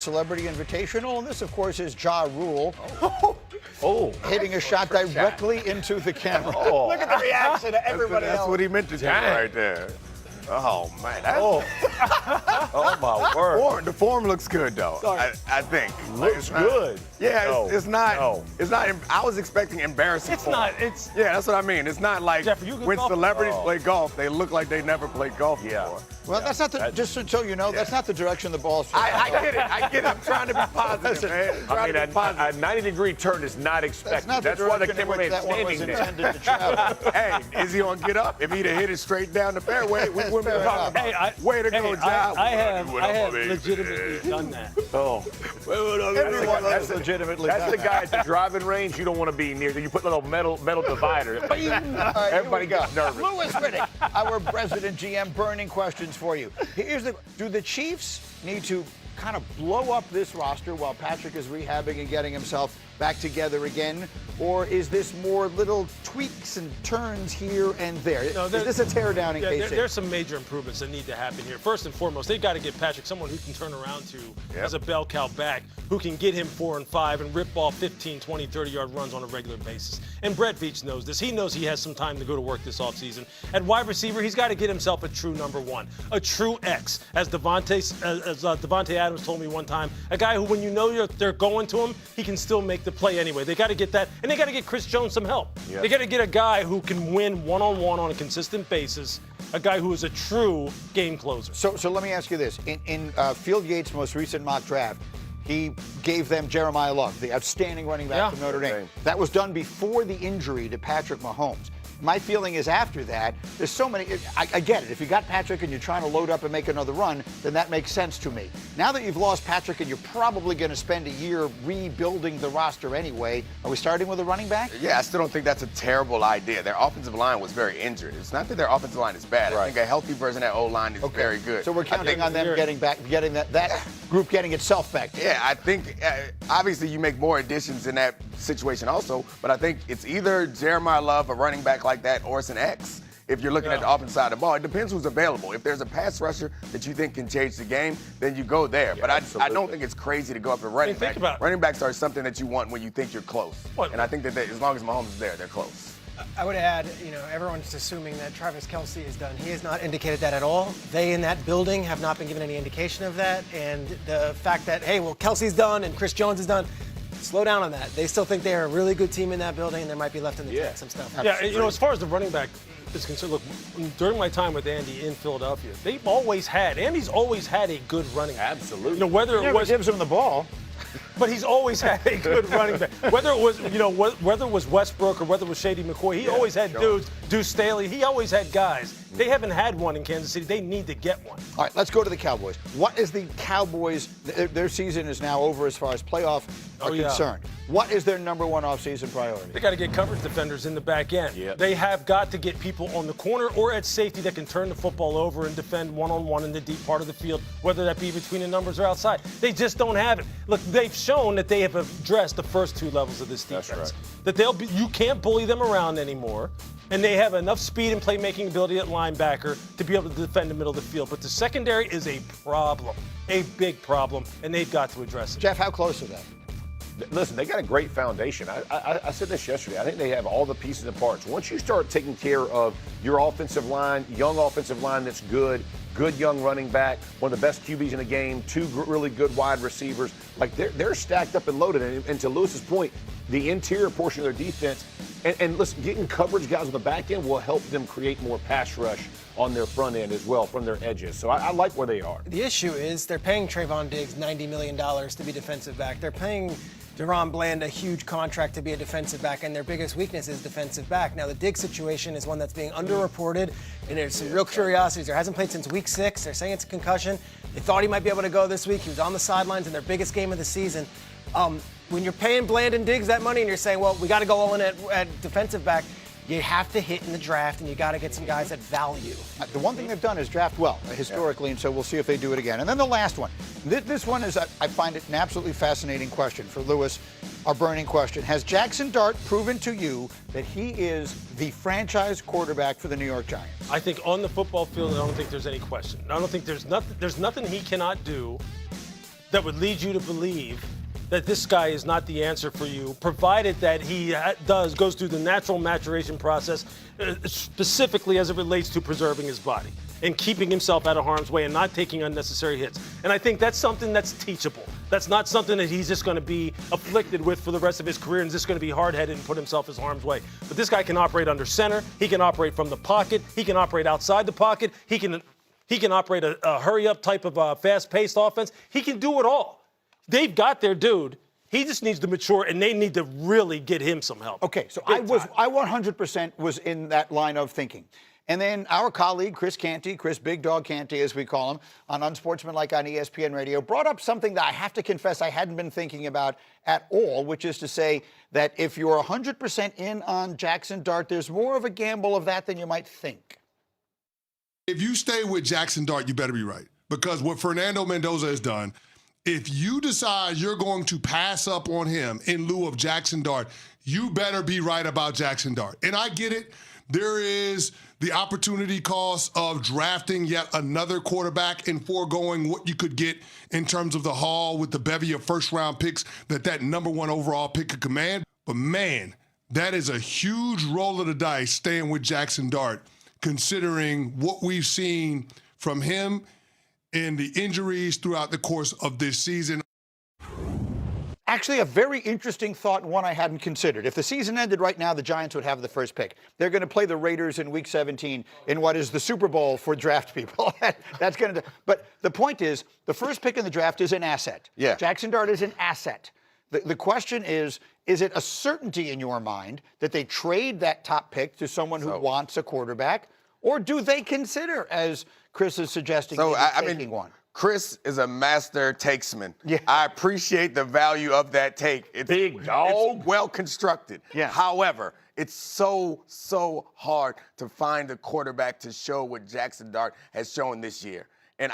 Celebrity Invitational, and this, of course, is Ja Rule. Hitting a shot trick directly into the camera. Oh. Look at the reaction of everybody That's else. what he meant to do right there. Oh, man. That's, Oh, my word. the form looks good, though. I think. Looks good. Yeah, No. it's not. No. It's not. I was expecting embarrassing. It's form. not. It's Yeah, that's what I mean. It's not like Jeff, are you a good when golfer? celebrities play golf, they look like they never played golf before. Well, that's not the, just so you know, that's not the direction the ball's from. I get it. I get it. I'm trying to be positive, man. I'm I trying mean, to be positive. a 90-degree turn is not That's expected. not the That's why the direction in which cameraman's that one was standing there. intended to travel. Hey, is he on get up? If he'd have hit it straight down the fairway, we wouldn't be Fair talking enough. about Hey, way to go, Ja. I have Everyone legitimately done that. Oh. Everyone That's has legitimately That's done the that. guy at the driving range you don't want to be near. You put a little metal divider. All right, here Everybody we go. gets nervous. Louis Riddick, our president GM, burning questions for you. Do the Chiefs need to kind of blow up this roster while Patrick is rehabbing and getting himself back together again? Or is this more little tweaks and turns here and there? No, is this a teardown in KC? There's some major improvements that need to happen here. First and foremost, they've got to get Patrick someone who can turn around to as a bell cow back, who can get him 4 and 5 and rip ball 15, 20, 30-yard runs on a regular basis. And Brett Veach knows this. He knows he has some time to go to work this offseason. At wide receiver, he's got to get himself a true number one, a true X. As Devontae Adams told me one time, a guy who, when you know they're going to him, he can still make the play anyway. They got to get that, and they got to get Chris Jones some help. They got to get a guy who can win one-on-one on a consistent basis, a guy who is a true game closer. So let me ask you this. In Field Yates' most recent mock draft, he gave them Jeremiah Love, the outstanding running back from Notre Dame. That was done before the injury to Patrick Mahomes. My feeling is after that, there's so many, I get it. If you got Patrick and you're trying to load up and make another run, then that makes sense to me. Now that you've lost Patrick and you're probably going to spend a year rebuilding the roster anyway, are we starting with a running back? Yeah, I still don't think that's a terrible idea. Their offensive line was very injured. It's not that their offensive line is bad. I think a healthy version of that O-line is very good. So we're counting on them getting that group getting itself back. Yeah, I think obviously you make more additions in that situation also, but I think it's either Jeremiah Love, a running back like that, or it's an X. If you're looking at the offensive side of the ball, it depends who's available. If there's a pass rusher that you think can change the game, then you go there. But I don't think it's crazy to go up to running back. Running backs are something that you want when you think you're close. And I think that as long as Mahomes is there, they're close. I would add, everyone's assuming that Travis Kelce is done. He has not indicated that at all. They in that building have not been given any indication of that. And the fact that, hey, well, Kelce's done and Chris Jones is done, slow down on that. They still think they're a really good team in that building, and there might be left in the tank some stuff. Yeah, as far as the running back is concerned, look, during my time with Andy in Philadelphia, Andy's always had a good running back. Absolutely. Whether it was gives him the ball. But he's always had a good running back. Whether it was, whether it was Westbrook or whether it was Shady McCoy, he always had dudes. Deuce Staley, he always had guys. They haven't had one in Kansas City. They need to get one. All right, let's go to the Cowboys. What is the Cowboys? Their season is now over as far as playoff are concerned. What is their number one offseason priority? They got to get coverage defenders in the back end. They have got to get people on the corner or at safety that can turn the football over and defend one-on-one in the deep part of the field, whether that be between the numbers or outside. They just don't have it. Look, they've shown that they have addressed the first two levels of this defense. That's right. That you can't bully them around anymore. And they have enough speed and playmaking ability at linebacker to be able to defend the middle of the field. But the secondary is a problem, a big problem, and they've got to address it. Jeff, how close are they? Listen, they got a great foundation. I said this yesterday. I think they have all the pieces and parts. Once you start taking care of your offensive line, young offensive line that's good young running back, one of the best QBs in the game, two really good wide receivers, like they're stacked up and loaded. And to Lewis's point, the interior portion of their defense, and listen, getting coverage guys on the back end will help them create more pass rush on their front end as well from their edges. So I like where they are. The issue is they're paying Trayvon Diggs $90 million to be defensive back. They're paying Deron Bland a huge contract to be a defensive back, and their biggest weakness is defensive back. Now, the Diggs situation is one that's being underreported, and there's some real curiosities. There hasn't played since week 6. They're saying it's a concussion. They thought he might be able to go this week. He was on the sidelines in their biggest game of the season. When you're paying Bland and Diggs that money and you're saying, well, we got to go all in at defensive back, you have to hit in the draft, and you got to get some guys at value. The one thing they've done is draft well historically, and so we'll see if they do it again. And then the last one. This one is, I find it an absolutely fascinating question for Lewis, our burning question. Has Jackson Dart proven to you that he is the franchise quarterback for the New York Giants? I think on the football field, I don't think there's any question. I don't think there's nothing he cannot do that would lead you to believe that this guy is not the answer for you, provided that he goes through the natural maturation process, specifically as it relates to preserving his body and keeping himself out of harm's way and not taking unnecessary hits. And I think that's something that's teachable. That's not something that he's just going to be afflicted with for the rest of his career and just going to be hard-headed and put himself in harm's way. But this guy can operate under center. He can operate from the pocket. He can operate outside the pocket. He can operate a hurry-up type of fast-paced offense. He can do it all. They've got their dude. He just needs to mature, and they need to really get him some help. Okay, so I 100% was in that line of thinking. And then our colleague, Chris Canty, Chris Big Dog Canty, as we call him, on Unsportsmanlike on ESPN Radio, brought up something that I have to confess I hadn't been thinking about at all, which is to say that if you're 100% in on Jackson Dart, there's more of a gamble of that than you might think. If you stay with Jackson Dart, you better be right. Because what Fernando Mendoza has done, if you decide you're going to pass up on him in lieu of Jackson Dart, you better be right about Jackson Dart. And I get it. There is the opportunity cost of drafting yet another quarterback and foregoing what you could get in terms of the haul with the bevy of first-round picks that number one overall pick could command. But, man, that is a huge roll of the dice staying with Jackson Dart, considering what we've seen from him and the injuries throughout the course of this season. Actually, a very interesting thought and one I hadn't considered. If the season ended right now, the Giants would have the first pick. They're going to play the Raiders in Week 17 in what is the Super Bowl for draft people. That's going to. But the point is, the first pick in the draft is an asset. Yeah. Jackson Dart is an asset. The question is it a certainty in your mind that they trade that top pick to someone who wants a quarterback, or do they consider, as Chris is suggesting, taking one? Chris is a master takesman. Yeah. I appreciate the value of that take. It's Big dog. It's well constructed. Yeah. However, it's so hard to find a quarterback to show what Jackson Dart has shown this year. And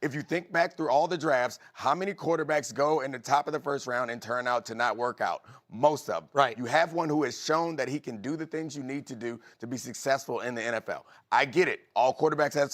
if you think back through all the drafts, how many quarterbacks go in the top of the first round and turn out to not work out? Most of them. Right. You have one who has shown that he can do the things you need to do to be successful in the NFL. I get it. All quarterbacks have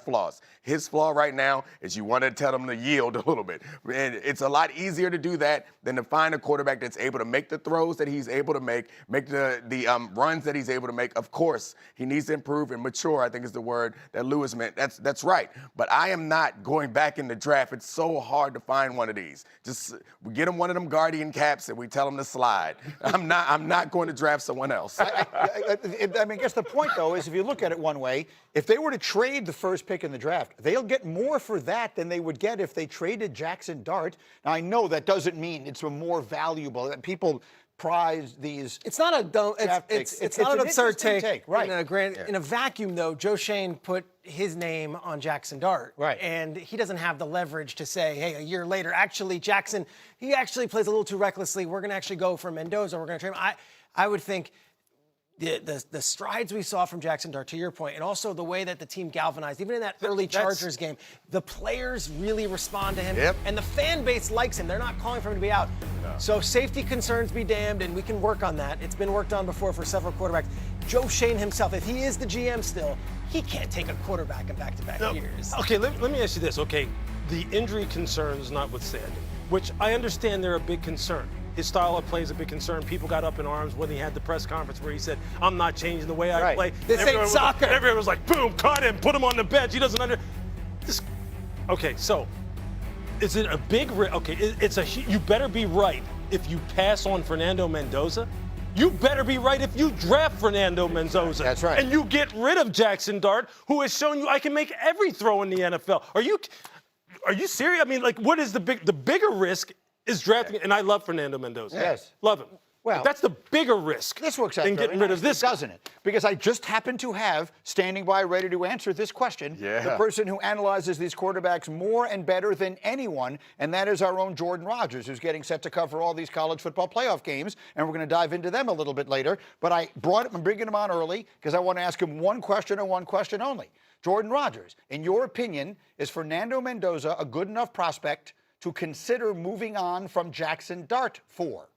flaws. His flaw right now is you want to tell him to yield a little bit. And it's a lot easier to do that than to find a quarterback that's able to make the throws that he's able to make the runs that he's able to make. Of course, he needs to improve and mature, I think is the word that Lewis meant. That's right. But I am not going back in the draft. It's so hard to find one of these. Just we get him one of them Guardian caps and we tell him to slide. I'm not going to draft someone else. I guess the point, though, is if you look at it one way, if they were to trade the first pick in the draft, they'll get more for that than they would get if they traded Jackson Dart. Now, I know that doesn't mean it's a more valuable. People prize these. It's not it's not an absurd take. Right. In a vacuum, though, Joe Schoen put his name on Jackson Dart. Right. And he doesn't have the leverage to say, hey, a year later, actually, Jackson, he actually plays a little too recklessly. We're going to actually go for Mendoza. We're going to trade him. I would think the strides we saw from Jackson Dart, to your point, and also the way that the team galvanized, even in that early Chargers game, the players really respond to him, and the fan base likes him. They're not calling for him to be out. No. So safety concerns be damned, and we can work on that. It's been worked on before for several quarterbacks. Joe Schoen himself, if he is the GM still, he can't take a quarterback in back-to-back years. Okay, let me ask you this. Okay, the injury concerns notwithstanding, which I understand they're a big concern. His style of play is a big concern. People got up in arms when he had the press conference where he said, I'm not changing the way I play. This ain't soccer. Everyone was like, boom, cut him, put him on the bench. He doesn't Okay, so is it a big risk? Okay, you better be right if you pass on Fernando Mendoza. You better be right if you draft Fernando Mendoza. That's right. And you get rid of Jackson Dart, who has shown you I can make every throw in the NFL. Are you serious? I mean, like, what is the bigger risk is drafting, and I love Fernando Mendoza. Yes. Love him. Well, that's the bigger risk. This works out than getting rid of this, doesn't it? Because I just happen to have, standing by ready to answer this question, the person who analyzes these quarterbacks more and better than anyone, and that is our own Jordan Rogers, who's getting set to cover all these college football playoff games, and we're going to dive into them a little bit later. But I'm bringing him on early because I want to ask him one question and one question only. Jordan Rogers, in your opinion, is Fernando Mendoza a good enough prospect to consider moving on from Jackson Dart for?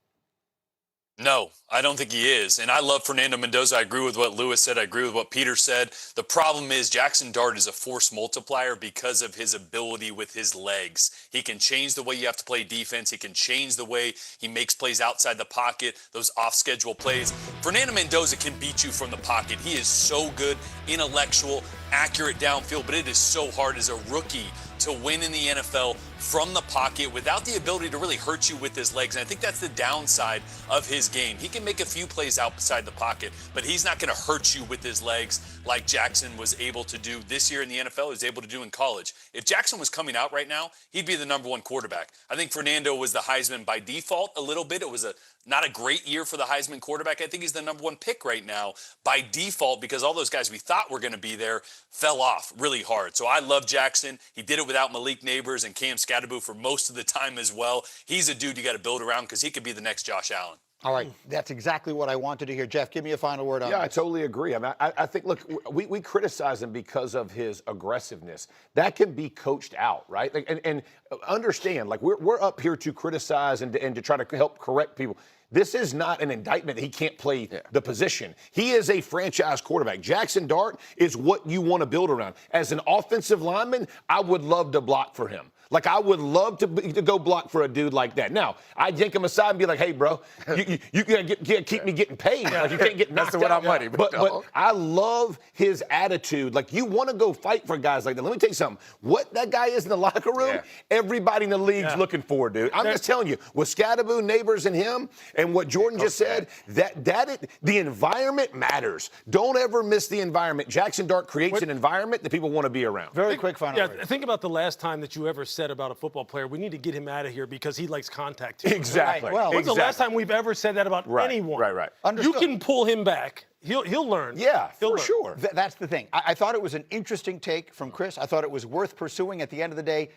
No, I don't think he is. And I love Fernando Mendoza. I agree with what Lewis said. I agree with what Peter said. The problem is Jackson Dart is a force multiplier because of his ability with his legs. He can change the way you have to play defense. He can change the way he makes plays outside the pocket, those off-schedule plays. Fernando Mendoza can beat you from the pocket. He is so good, intellectual, accurate downfield, but it is so hard as a rookie to win in the NFL from the pocket without the ability to really hurt you with his legs. And I think that's the downside of his game. He can make a few plays outside the pocket, but he's not going to hurt you with his legs like Jackson was able to do this year in the NFL, he was able to do in college. If Jackson was coming out right now, he'd be the #1 quarterback. I think Fernando was the Heisman by default a little bit. It was not a great year for the Heisman quarterback. I think he's the #1 pick right now by default because all those guys we thought were going to be there fell off really hard. So I love Jackson. He did it without Malik Neighbors and Cam Scatterbo for most of the time as well. He's a dude you got to build around because he could be the next Josh Allen. All right, that's exactly what I wanted to hear. Jeff, give me a final word on Yeah, this. I totally agree. I mean, I think, look, we criticize him because of his aggressiveness. That can be coached out, right? Like, and understand, like, we're up here to criticize and to try to help correct people. This is not an indictment that he can't play the position. He is a franchise quarterback. Jackson Dart is what you want to build around. As an offensive lineman, I would love to block for him. Like, I would love to go block for a dude like that. Now, I'd yank him aside and be like, hey, bro, you gotta keep me getting paid. Like, you can't get knocked That's what out. I'm money. But I love his attitude. Like, you want to go fight for guys like that. Let me tell you something. What that guy is in the locker room, everybody in the league's looking for, dude. I'm just telling you, with Scatterbo, Neighbors, and him, and what Jordan just said, the environment matters. Don't ever miss the environment. Jackson Dart creates an environment that people want to be around. Very quick final word. Think about the last time that you ever said about a football player, we need to get him out of here because he likes contact too. Exactly. Right. Well, when's the last time we've ever said that about anyone? Right. You can pull him back. He'll learn. Yeah, He'll for learn. sure. That's the thing. I thought it was an interesting take from Chris. I thought it was worth pursuing. At the end of the day,